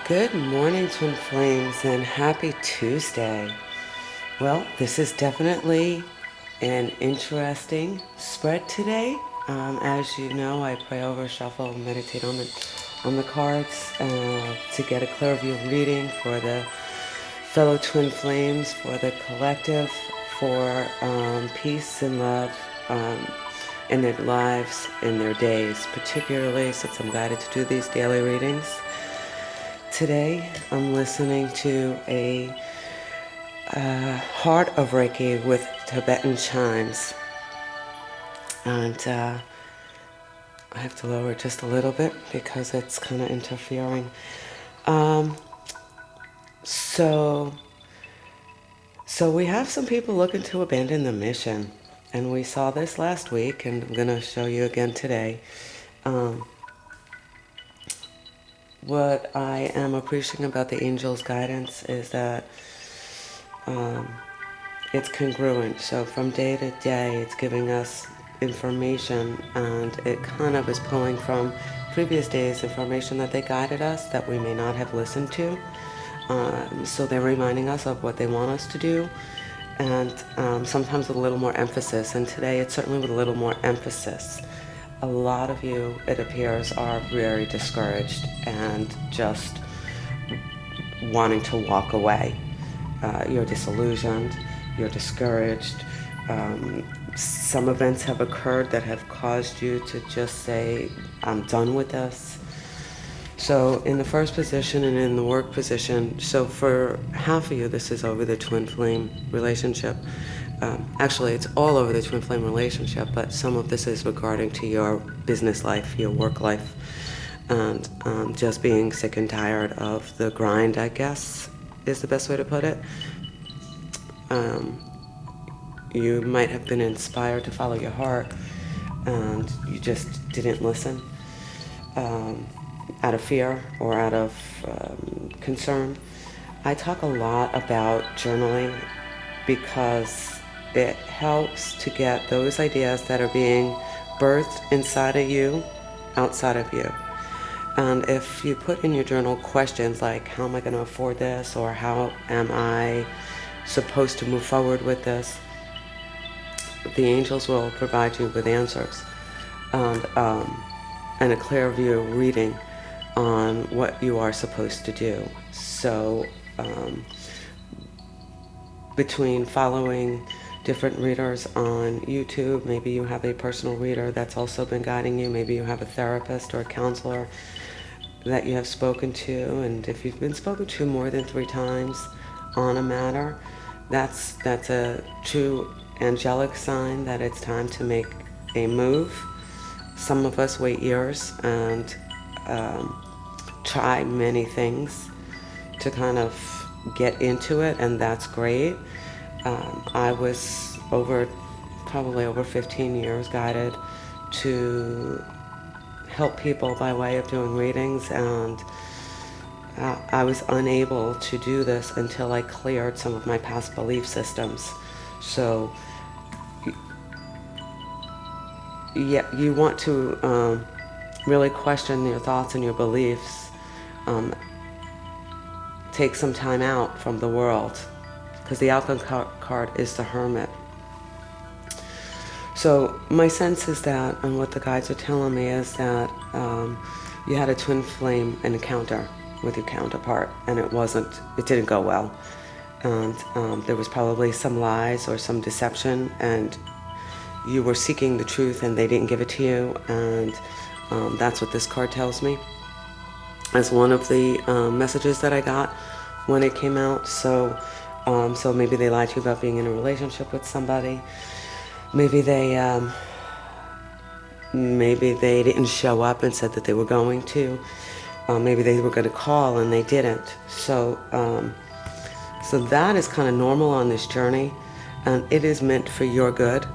Good morning, Twin Flames, and happy Tuesday. Well, this is definitely an interesting spread today. As you know, I pray over, shuffle, meditate on the cards to get a clear view reading for the fellow Twin Flames, for the collective, for peace and love in their lives, in their days, particularly since I'm guided to do these daily readings. Today, I'm listening to a Heart of Reiki with Tibetan chimes. And I have to lower it just a little bit because it's kind of interfering. So we have some people looking to abandon the mission. And we saw this last week, and I'm going to show you again today. What I am appreciating about the angels' guidance is that it's congruent. So from day to day, it's giving us information, and it kind of is pulling from previous days information that they guided us that we may not have listened to. So they're reminding us of what they want us to do, and sometimes with a little more emphasis. And today, it's certainly with a little more emphasis. A lot of you, it appears, are very discouraged and just wanting to walk away. You're disillusioned, you're discouraged. Some events have occurred that have caused you to just say, I'm done with this. So in the first position and in the work position, so for half of you, this is over the twin flame relationship. Actually, it's all over the twin flame relationship, but some of this is regarding to your business life, your work life, and just being sick and tired of the grind, I guess, is the best way to put it. You might have been inspired to follow your heart, and you just didn't listen out of fear or out of concern. I talk a lot about journaling because it helps to get those ideas that are being birthed inside of you, outside of you. And if you put in your journal questions like, how am I going to afford this? Or how am I supposed to move forward with this? The angels will provide you with answers and a clear view reading on what you are supposed to do. So between following different readers on YouTube, maybe you have a personal reader that's also been guiding you, maybe you have a therapist or a counselor that you have spoken to, and if you've been spoken to more than 3 times on a matter, that's a true angelic sign that it's time to make a move. Some of us wait years and try many things to kind of get into it, and that's great. I was probably over 15 years guided to help people by way of doing readings, and I was unable to do this until I cleared some of my past belief systems. So yeah, you want to really question your thoughts and your beliefs. Take some time out from the world, because the outcome card is the Hermit. So my sense is that, and what the guides are telling me is that you had a twin flame encounter with your counterpart, and it didn't go well. And there was probably some lies or some deception, and you were seeking the truth and they didn't give it to you, and that's what this card tells me as one of the messages that I got when it came out. So maybe they lied to you about being in a relationship with somebody. Maybe they didn't show up and said that they were going to. Maybe they were going to call and they didn't. So that is kind of normal on this journey, and it is meant for your good,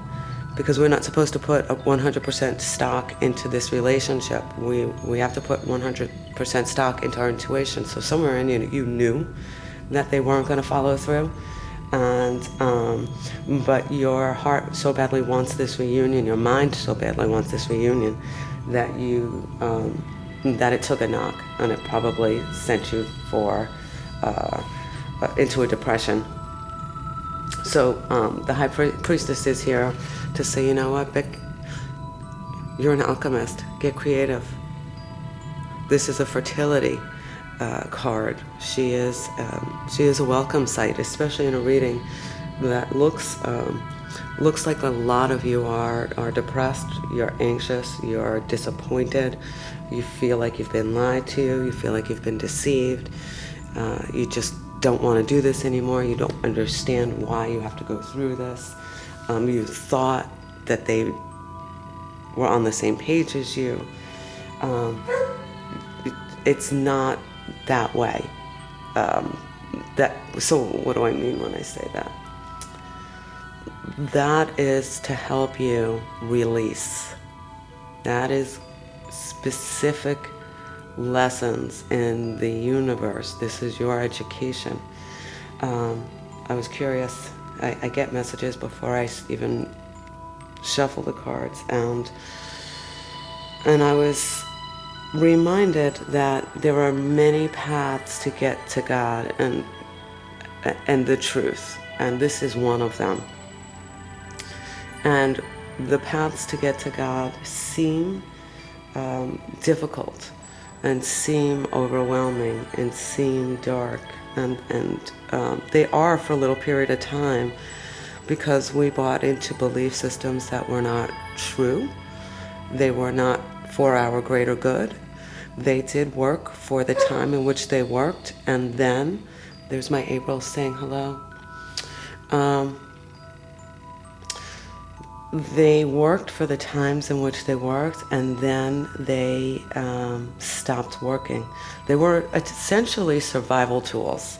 because we're not supposed to put a 100% stock into this relationship. We have to put 100% stock into our intuition. So somewhere in you knew that they weren't going to follow through, and but your heart so badly wants this reunion, your mind so badly wants this reunion, that you that it took a knock, and it probably sent you into a depression. So the High Priestess is here to say, you know what, Vic, you're an alchemist. Get creative. This is a fertility card. She is a welcome sight, especially in a reading that looks like a lot of you are depressed, you're anxious, you're disappointed, you feel like you've been lied to, you feel like you've been deceived, you just don't want to do this anymore, you don't understand why you have to go through this, you thought that they were on the same page as you. It's not that way. So what do I mean when I say that? That is to help you release. That is specific lessons in the universe. This is your education. I was curious. I get messages before I even shuffle the cards, and I was reminded that there are many paths to get to God and the truth, and this is one of them. And the paths to get to God seem difficult and seem overwhelming and seem dark, and they are for a little period of time, because we bought into belief systems that were not true. They were not for our greater good. They did work for the time in which they worked, and then there's my April saying hello. They worked for the times in which they worked, and then they stopped working. They were essentially survival tools.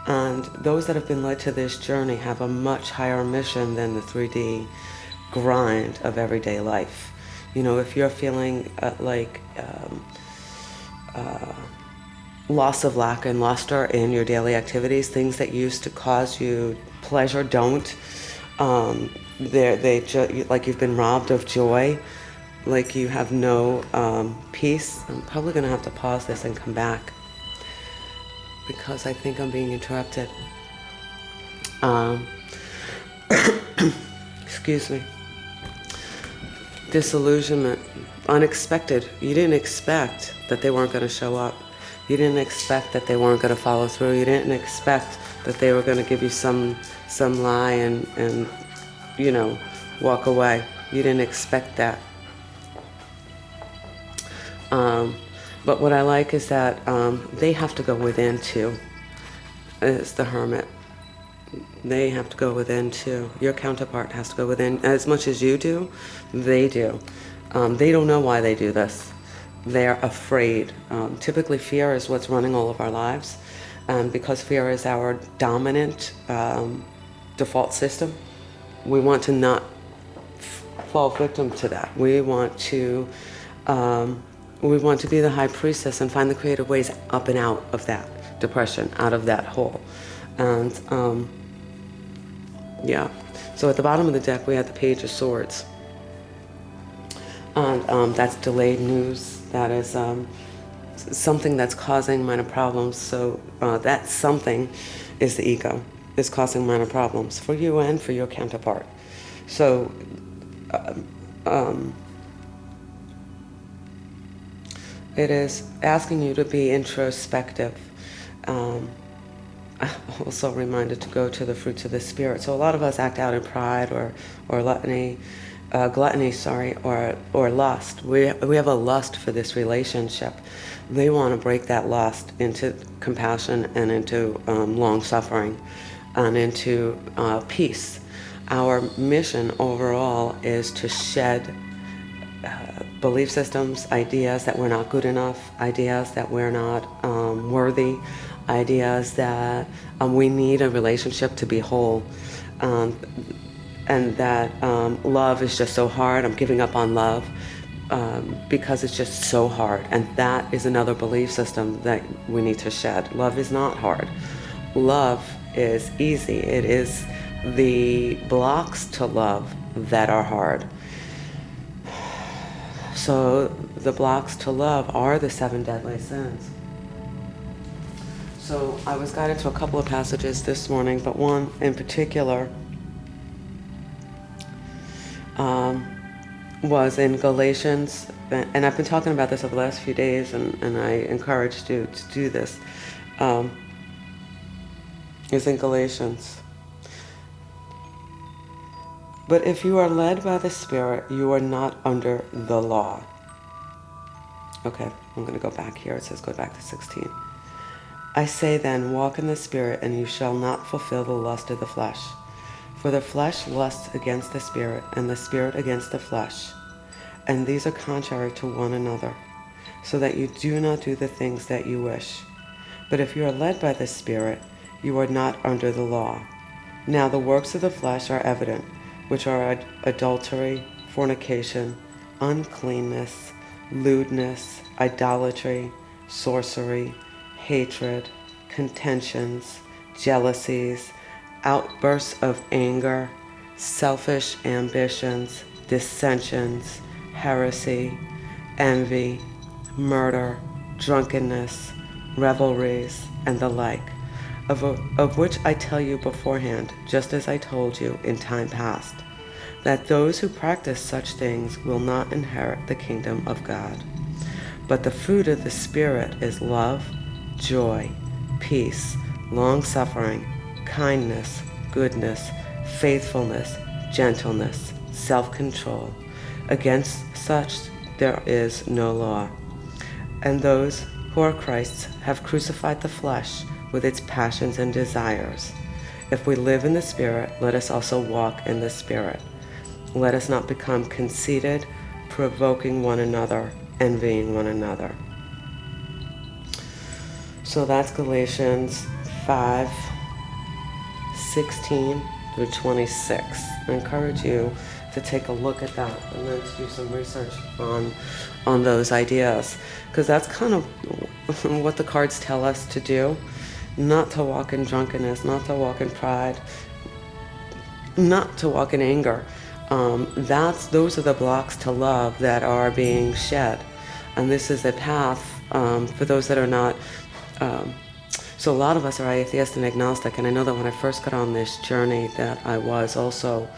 And those that have been led to this journey have a much higher mission than the 3D grind of everyday life. You know, if you're feeling loss of lack and luster in your daily activities, things that used to cause you pleasure don't. Like you've been robbed of joy, like you have no peace. I'm probably going to have to pause this and come back, because I think I'm being interrupted. Excuse me. Disillusionment, unexpected. You didn't expect that they weren't going to show up. You didn't expect that they weren't going to follow through. You didn't expect that they were going to give you some lie and you know, walk away. You didn't expect that. But what I like is that they have to go within too. It's the Hermit. They have to go within too. Your counterpart has to go within as much as you do. They do. They don't know why they do this. They're afraid. Typically fear is what's running all of our lives. Because fear is our dominant default system, we want to not fall victim to that. We want to be the High Priestess and find the creative ways up and out of that depression, out of that hole. And yeah, so at the bottom of the deck we have the Page of Swords, and that's delayed news. That is something that's causing minor problems. So that something is the ego, is causing minor problems for you and for your counterpart. So it is asking you to be introspective. I'm also reminded to go to the fruits of the spirit. So a lot of us act out in pride or gluttony, or lust. We have a lust for this relationship. They want to break that lust into compassion and into long suffering and into peace. Our mission overall is to shed belief systems, ideas that we're not good enough, ideas that we're not worthy, ideas that we need a relationship to be whole, and that love is just so hard. I'm giving up on love because it's just so hard. And that is another belief system that we need to shed. Love is not hard. Love is easy. It is the blocks to love that are hard. So the blocks to love are the 7 deadly sins. So I was guided to a couple of passages this morning, but one in particular was in Galatians, and I've been talking about this over the last few days, and I encouraged you to do this. Is in Galatians. But if you are led by the Spirit, you are not under the law. Okay, I'm going to go back here. It says go back to 16. I say then, walk in the Spirit, and you shall not fulfill the lust of the flesh. For the flesh lusts against the Spirit, and the Spirit against the flesh. And these are contrary to one another, so that you do not do the things that you wish. But if you are led by the Spirit, you are not under the law. Now the works of the flesh are evident, which are adultery, fornication, uncleanness, lewdness, idolatry, sorcery, hatred, contentions, jealousies, outbursts of anger, selfish ambitions, dissensions, heresy, envy, murder, drunkenness, revelries, and the like, of which I tell you beforehand, just as I told you in time past, that those who practice such things will not inherit the kingdom of God. But the fruit of the Spirit is love, joy, peace, long-suffering, kindness, goodness, faithfulness, gentleness, self-control. Against such there is no law. And those who are Christ's have crucified the flesh with its passions and desires. If we live in the Spirit, let us also walk in the Spirit. Let us not become conceited, provoking one another, envying one another. So that's Galatians 5:16 through 26. I encourage you to take a look at that and then to do some research on those ideas, because that's kind of what the cards tell us to do. Not to walk in drunkenness, not to walk in pride, not to walk in anger. Those are the blocks to love that are being shed. And this is a path for those that are not. So a lot of us are atheist and agnostic, and I know that when I first got on this journey that I was also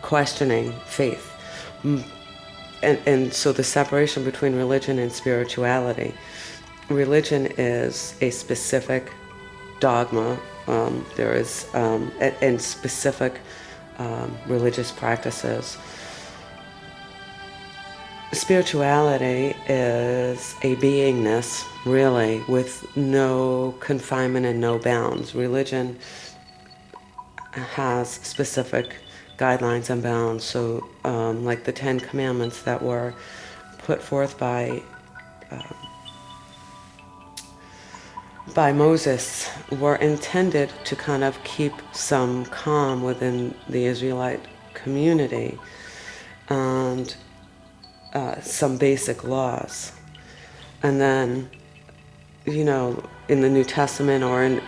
questioning faith. And so the separation between religion and spirituality. Religion is a specific dogma. There is and specific religious practices. Spirituality is a beingness, really, with no confinement and no bounds. Religion has specific guidelines and bounds. So, like the 10 Commandments that were put forth by Moses were intended to kind of keep some calm within the Israelite community and some basic laws. And then, in the New Testament or in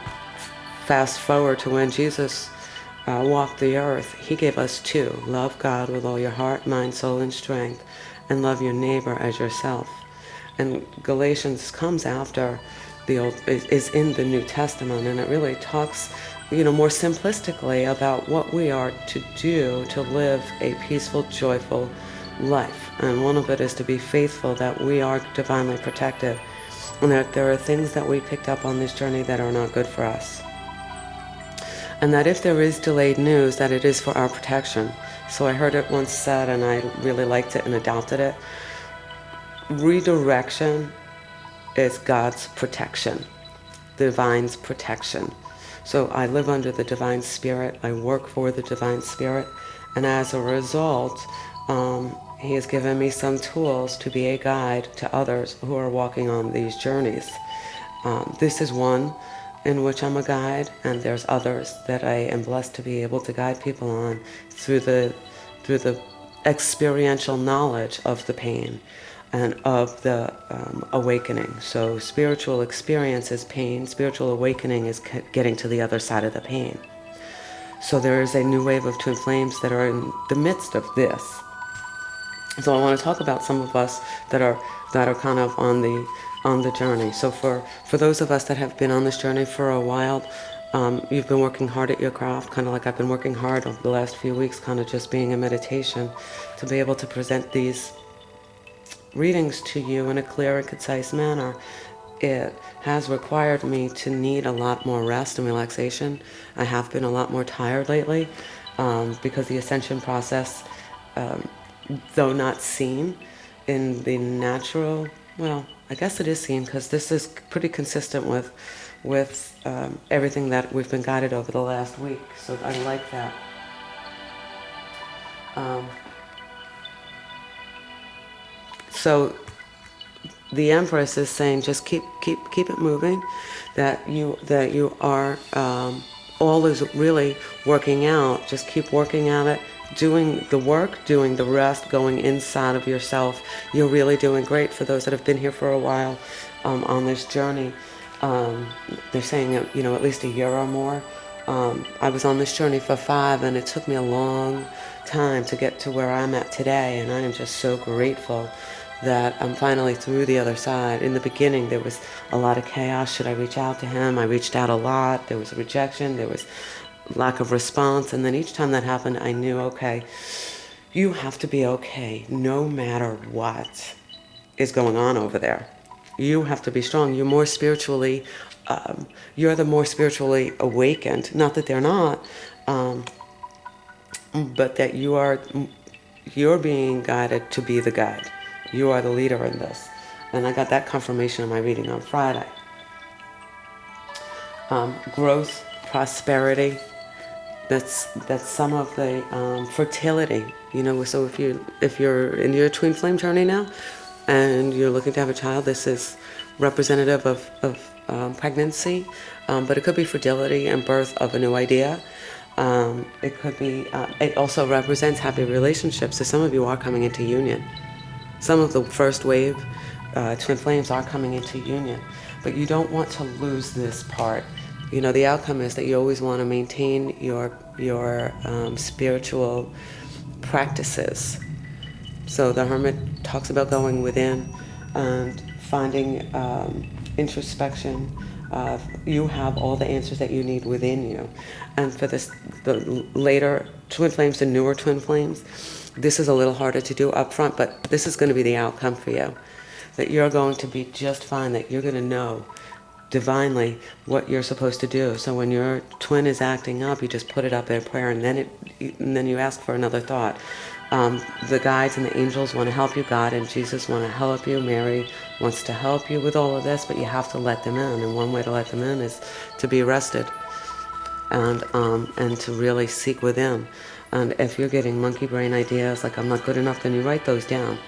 fast forward to when Jesus walked the earth, he gave us 2. Love God with all your heart, mind, soul, and strength, and love your neighbor as yourself. And Galatians comes after the old, is in the New Testament, and it really talks, more simplistically about what we are to do to live a peaceful, joyful life. And one of it is to be faithful that we are divinely protected, and that there are things that we picked up on this journey that are not good for us. And that if there is delayed news, that it is for our protection. So I heard it once said, and I really liked it and adopted it. Redirection is God's protection, divine's protection. So I live under the divine spirit, I work for the divine spirit, and as a result, he has given me some tools to be a guide to others who are walking on these journeys. This is one in which I'm a guide, and there's others that I am blessed to be able to guide people on through the experiential knowledge of the pain and of the awakening. So spiritual experience is pain, spiritual awakening is getting to the other side of the pain. So there is a new wave of twin flames that are in the midst of this. So I want to talk about some of us that are kind of on the journey. So for those of us that have been on this journey for a while, you've been working hard at your craft, kind of like I've been working hard over the last few weeks, kind of just being in meditation to be able to present these readings to you in a clear and concise manner. It has required me to need a lot more rest and relaxation. I have been a lot more tired lately because the ascension process, though not seen in the natural, well, I guess it is seen because this is pretty consistent with everything that we've been guided over the last week. So I like that. So the Empress is saying, just keep it moving. That you are all is really working out. Just keep working at it, doing the work, doing the rest, going inside of yourself. You're really doing great. For those that have been here for a while on this journey, they're saying at least a year or more. I was on this journey for 5, and it took me a long time to get to where I'm at today, and I am just so grateful that I'm finally through the other side. In the beginning, there was a lot of chaos. Should I reach out to him? I reached out a lot. There was rejection. There was lack of response. And then each time that happened, I knew, okay, you have to be okay no matter what is going on over there. You have to be strong. You're more spiritually, you're the more spiritually awakened. Not that they're not, but that you're being guided to be the guide. You are the leader in this. And I got that confirmation in my reading on Friday. Growth, prosperity, that's some of the fertility. So if you're in your twin flame journey now and you're looking to have a child, this is representative of pregnancy, but it could be fertility and birth of a new idea. It could be, it also represents happy relationships. So some of you are coming into union. Some of the first wave twin flames are coming into union, but you don't want to lose this part. The outcome is that you always want to maintain your spiritual practices. So the Hermit talks about going within and finding introspection. You have all the answers that you need within you. And for the later twin flames, the newer twin flames, this is a little harder to do up front, but this is going to be the outcome for you. That you're going to be just fine, that you're going to know divinely what you're supposed to do. So when your twin is acting up, you just put it up in prayer, and then you ask for another thought. The guides and the angels want to help you. God and Jesus want to help you. Mary wants to help you with all of this, but you have to let them in. And one way to let them in is to be arrested and to really seek within. And if you're getting monkey brain ideas like I'm not good enough, then you write those down.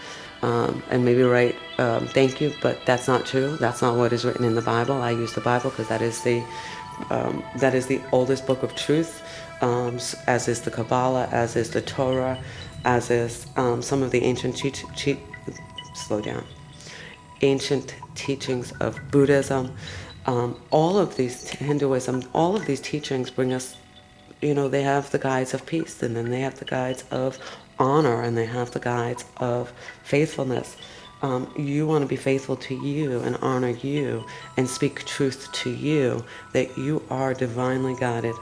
And maybe write thank you, but that's not true. That's not what is written in the Bible. I use the Bible because that is the oldest book of truth, as is the Kabbalah, as is the Torah, as is some of the ancient ancient teachings of Buddhism. All of these, Hinduism, all of these teachings bring us, they have the guides of peace, and then they have the guides of honor, and they have the guides of faithfulness. You want to be faithful to you and honor you and speak truth to you, that you are divinely guided,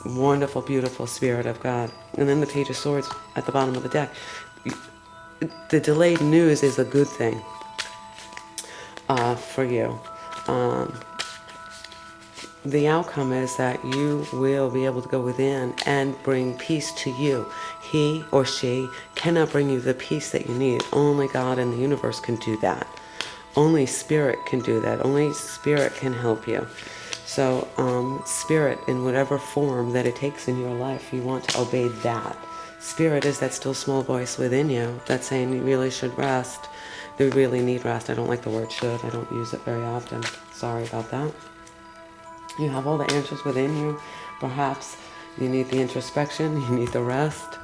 wonderful, beautiful Spirit of God. And then the Page of Swords at the bottom of the deck. The delayed news is a good thing for you. The outcome is that you will be able to go within and bring peace to you. He or she cannot bring you the peace that you need. Only God and the universe can do that. Only Spirit can do that. Only Spirit can help you. So Spirit, in whatever form that it takes in your life, you want to obey that. Spirit is that still small voice within you that's saying you really should rest. You really need rest. I don't like the word should. I don't use it very often. Sorry about that. You have all the answers within you. Perhaps you need the introspection, you need the rest,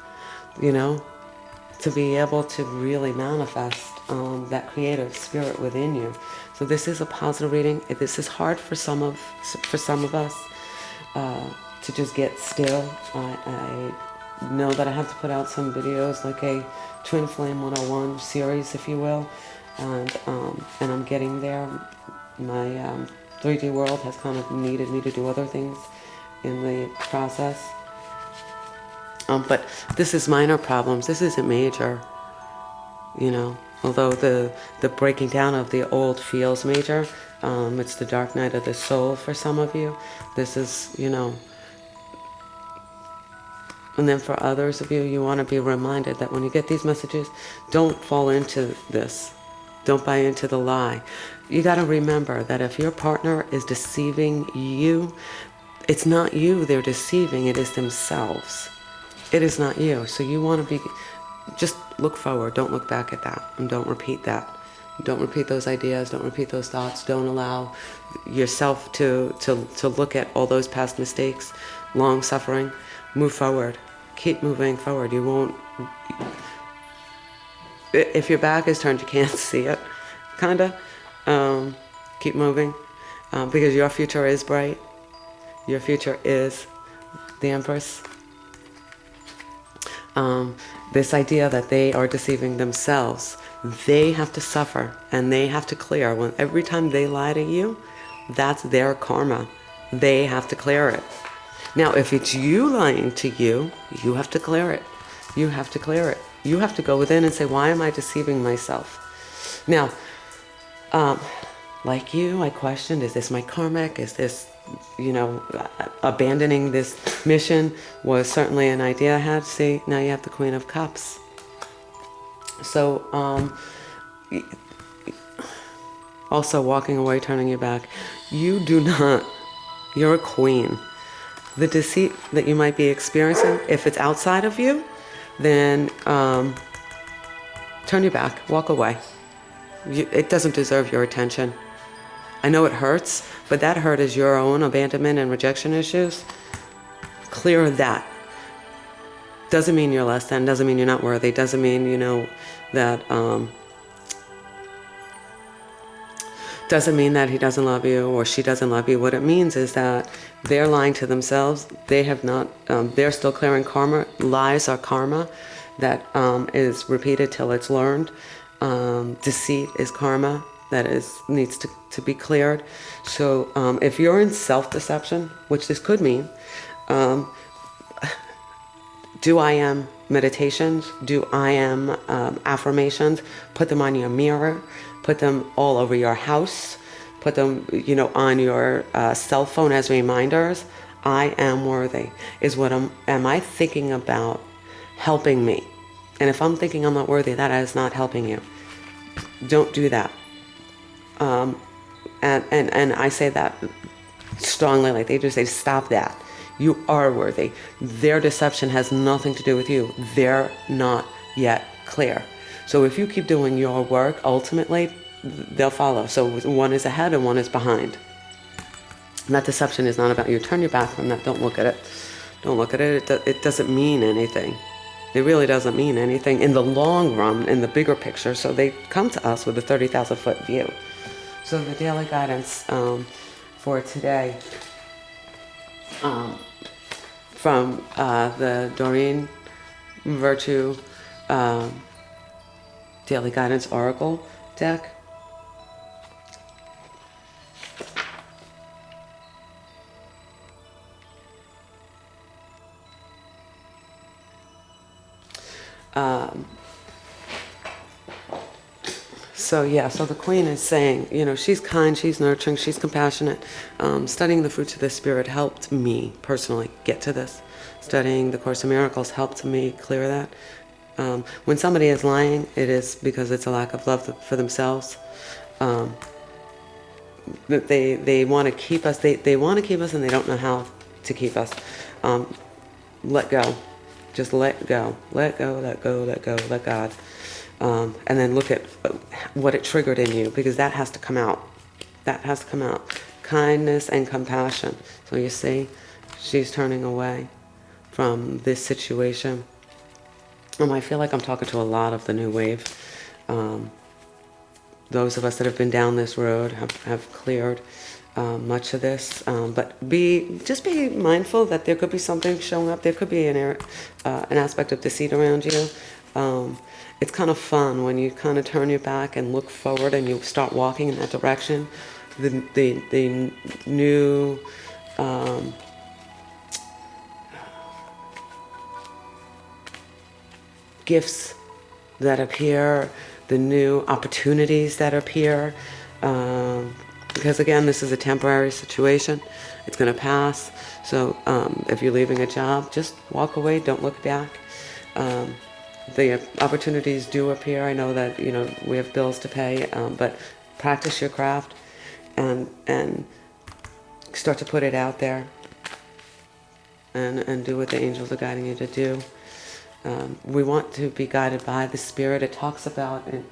to be able to really manifest that creative spirit within you. So this is a positive reading. This is hard for some of us to just get still. I know that I have to put out some videos, like a Twin Flame 101 series, if you will, and I'm getting there. My 3D world has kind of needed me to do other things in the process. But this is minor problems. This isn't major, you know. Although the breaking down of the old feels major, it's the dark night of the soul for some of you. This is, you know. And then for others of you, you want to be reminded that when you get these messages, don't fall into this. Don't buy into the lie. You got to remember that if your partner is deceiving you, it's not you they're deceiving, it is themselves. It is not you. So you want to be, just look forward. Don't look back at that. And don't repeat that. Don't repeat those ideas. Don't repeat those thoughts. Don't allow yourself to look at all those past mistakes, long suffering. Move forward. Keep moving forward. You won't, if your back is turned, you can't see it, kinda. Keep moving, because your future is bright. Your future is the Empress. This idea that they are deceiving themselves, they have to suffer and they have to clear. When every time they lie to you, that's their karma. They have to clear it. Now, if it's you lying to you, you have to clear it. You have to clear it. You have to go within and say, why am I deceiving myself? Now, like you, I questioned, is this my karmic? Is this, you know, abandoning this mission was certainly an idea I had. See, now you have the Queen of Cups. So, also walking away, turning your back. You do not, you're a queen. The deceit that you might be experiencing, if it's outside of you, then turn your back, walk away. It doesn't deserve your attention. I know it hurts, but that hurt is your own abandonment and rejection issues. Clear that. Doesn't mean you're less than, doesn't mean you're not worthy, doesn't mean, you know, that, doesn't mean that he doesn't love you or she doesn't love you. What it means is that they're lying to themselves. They have not, they're still clearing karma. Lies are karma that is repeated till it's learned. Deceit is karma that needs to be cleared. So if you're in self-deception, which this could mean, do I am meditations, do I am affirmations, put them on your mirror, put them all over your house, put them, you know, on your cell phone as reminders. I am worthy is what am I thinking about helping me? And if I'm thinking I'm not worthy, that is not helping you. Don't do that. And I say that strongly, like they just say, stop that. You are worthy. Their deception has nothing to do with you. They're not yet clear. So if you keep doing your work, ultimately, they'll follow. So one is ahead and one is behind. And that deception is not about you. Turn your back from that. Don't look at it. Don't look at it. It doesn't mean anything. It really doesn't mean anything in the long run, in the bigger picture. So they come to us with a 30,000-foot view. So the daily guidance for today from the Doreen Virtue Daily Guidance Oracle deck. So the Queen is saying, you know, she's kind, she's nurturing, she's compassionate. Studying the fruits of the Spirit helped me personally get to this. Studying the Course in Miracles helped me clear that. When somebody is lying, it is because it's a lack of love for themselves. They want to keep us. They want to keep us, and they don't know how to keep us. Let go. Just let go. Let go, let go, let go, let God. And then look at what it triggered in you, because that has to come out. That has to come out. Kindness and compassion. So you see, she's turning away from this situation. I feel like I'm talking to a lot of the new wave. Those of us that have been down this road have cleared much of this, but just be mindful that there could be something showing up. There could be an aspect of deceit around you. It's kind of fun when you kind of turn your back and look forward and you start walking in that direction. The new gifts that appear, the new opportunities that appear, because again, this is a temporary situation. It's going to pass. So if you're leaving a job, just walk away, don't look back. The opportunities do appear. I know that we have bills to pay, but practice your craft and start to put it out there and do what the angels are guiding you to do. We want to be guided by the Spirit. It talked about in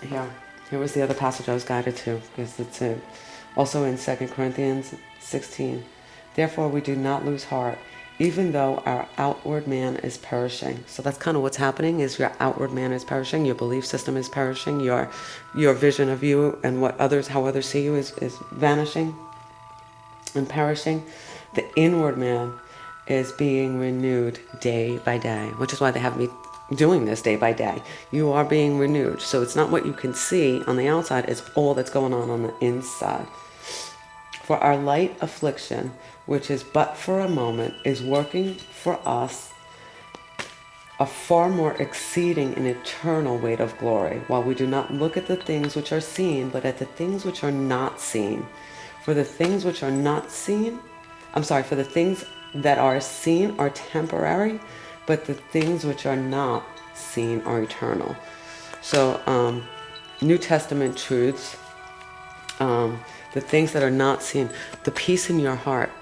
here. Here was the other passage I was guided to, because it's also in 2 Corinthians 16. Therefore we do not lose heart, even though our outward man is perishing. So that's kind of what's happening, is your outward man is perishing, your belief system is perishing, your vision of you and how others see you is vanishing and perishing. The inward man is being renewed day by day, which is why they have me doing this day by day. You are being renewed. So it's not what you can see on the outside, it's all that's going on the inside. For our light affliction, which is but for a moment, is working for us a far more exceeding and eternal weight of glory, while we do not look at the things which are seen, but at the things which are not seen. For the things which are not seen, for the things that are seen are temporary, but the things which are not seen are eternal. So New Testament truths, the things that are not seen, the peace in your heart,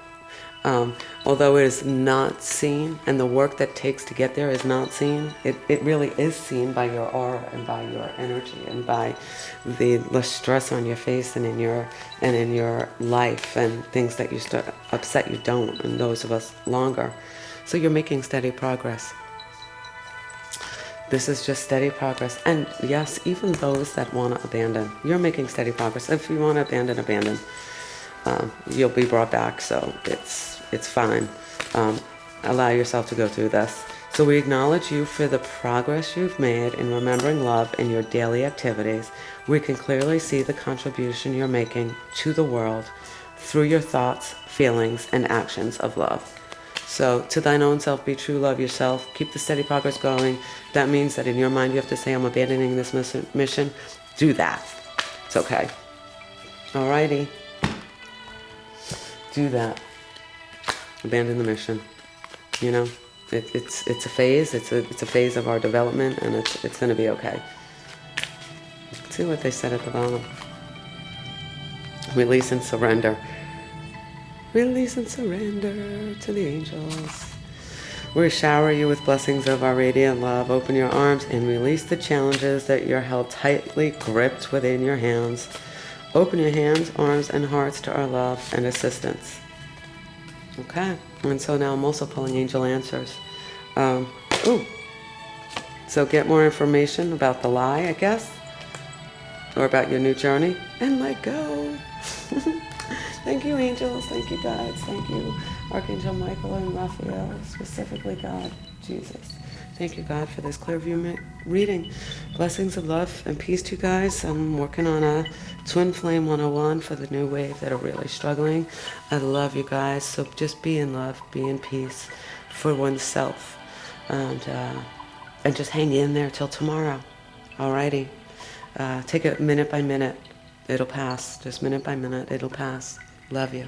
although it is not seen, and the work that takes to get there is not seen, it really is seen by your aura and by your energy and by the less stress on your face and in your life, and things that used to upset you don't, and those of us longer. So you're making steady progress. This is just steady progress. And yes, even those that want to abandon, you're making steady progress. If you want to abandon, you'll be brought back. So it's fine. Allow yourself to go through this. So we acknowledge you for the progress you've made in remembering love in your daily activities. We can clearly see the contribution you're making to the world through your thoughts, feelings, and actions of love. So to thine own self be true, love yourself, keep the steady progress going. That means that in your mind you have to say, I'm abandoning this mission. Do that. It's okay. Alrighty. Do that. Abandon the mission. It's a phase. It's a phase of our development, and it's going to be okay. Let's see what they said at the bottom. Release and surrender. Release and surrender to the angels. We shower you with blessings of our radiant love. Open your arms and release the challenges that you're held tightly gripped within your hands. Open your hands, arms, and hearts to our love and assistance. Okay. And so now I'm also pulling angel answers. So get more information about the lie, I guess, or about your new journey, and let go. Thank you, angels. Thank you, guides. Thank you, Archangel Michael and Raphael, specifically God, Jesus. Thank you, God, for this Clearview reading. Blessings of love and peace to you guys. I'm working on a Twin Flame 101 for the new wave that are really struggling. I love you guys. So just be in love, be in peace for oneself. And just hang in there till tomorrow. Alrighty. Take it minute by minute. It'll pass. Just minute by minute. It'll pass. Love you.